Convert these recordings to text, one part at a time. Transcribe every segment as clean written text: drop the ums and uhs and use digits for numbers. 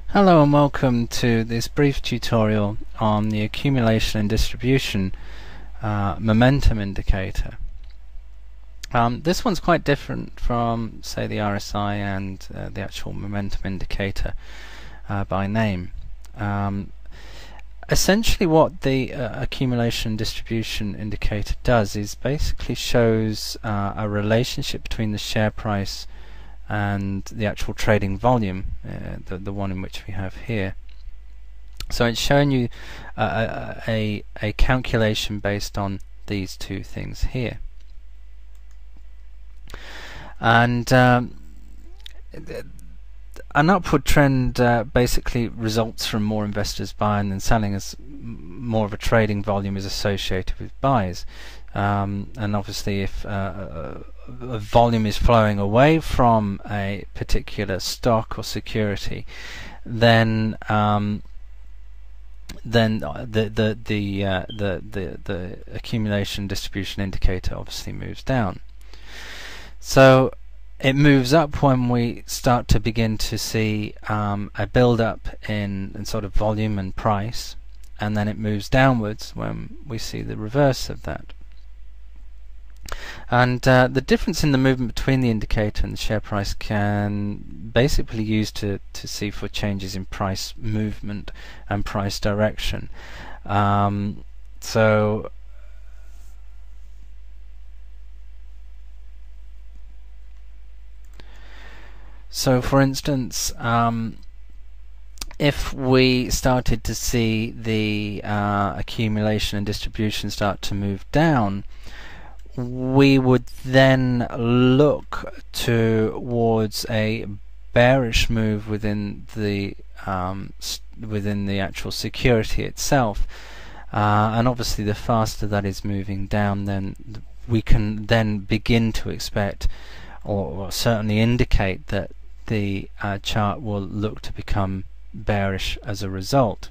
Hello and welcome to this brief tutorial on the accumulation and distribution momentum indicator. This one's quite different from, say, the RSI and the actual momentum indicator by name. Essentially what the accumulation and distribution indicator does is basically shows a relationship between the share price and the actual trading volume, the one in which we have here. So it's showing you a calculation based on these two things here. And an upward trend basically results from more investors buying than selling, as more of a trading volume is associated with buys. And obviously if a volume is flowing away from a particular stock or security, then the accumulation distribution indicator obviously moves down. So it moves up when we start to begin to see a build up in sort of volume and price, and then it moves downwards when we see the reverse of that. And the difference in the movement between the indicator and the share price can basically be used to see for changes in price movement and price direction. So for instance, if we started to see the accumulation and distribution start to move down, we would then look towards a bearish move within the actual security itself, and obviously the faster that is moving down, then we can then begin to expect, or certainly indicate, that the chart will look to become bearish as a result.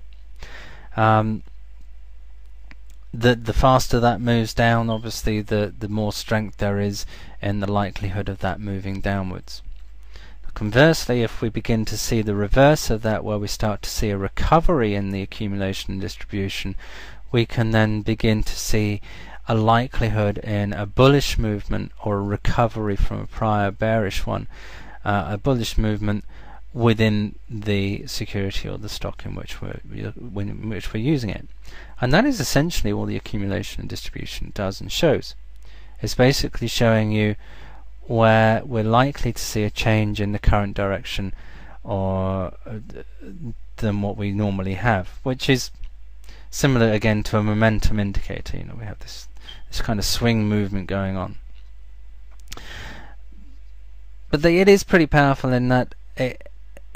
The faster that moves down, obviously the more strength there is in the likelihood of that moving downwards. Conversely, if we begin to see the reverse of that, where we start to see a recovery in the accumulation and distribution, we can then begin to see a likelihood in a bullish movement or a recovery from a prior bearish one, a bullish movement within the security or the stock in which we're using it. And that is essentially all the accumulation and distribution does and shows. It's basically showing you where we're likely to see a change in the current direction or than what we normally have, which is similar again to a momentum indicator. You know, we have this kind of swing movement going on. But it is pretty powerful in that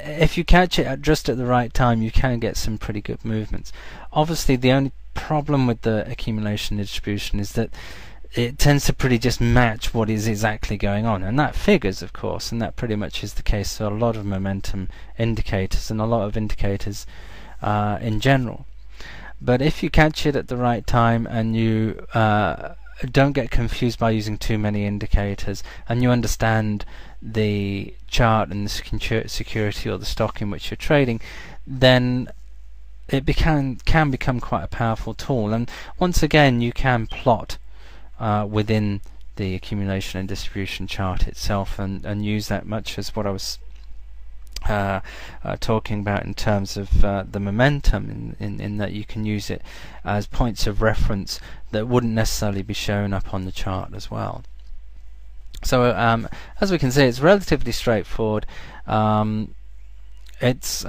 if you catch it just at the right time, you can get some pretty good movements. Obviously the only problem with the accumulation and distribution is that it tends to pretty just match what is exactly going on, and that figures, of course, and that pretty much is the case for a lot of momentum indicators and a lot of indicators in general. But if you catch it at the right time and you don't get confused by using too many indicators, and you understand the chart and the security or the stock in which you're trading, then it can become quite a powerful tool. And once again, you can plot within the accumulation and distribution chart itself and use that much as what I was talking about in terms of the momentum, in that you can use it as points of reference that wouldn't necessarily be shown up on the chart as well. So as we can see, it's relatively straightforward. It's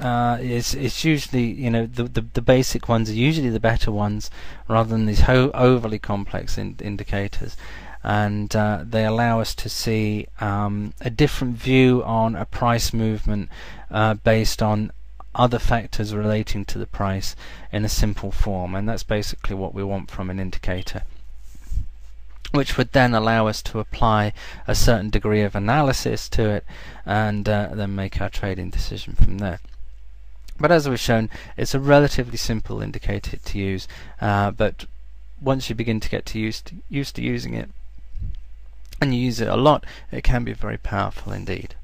usually, you know, the basic ones are usually the better ones, rather than these overly complex indicators, and they allow us to see a different view on a price movement based on other factors relating to the price in a simple form, and that's basically what we want from an indicator, which would then allow us to apply a certain degree of analysis to it and then make our trading decision from there. But as we've shown, it's a relatively simple indicator to use, but once you begin to get used to using it, and you use it a lot, it can be very powerful indeed.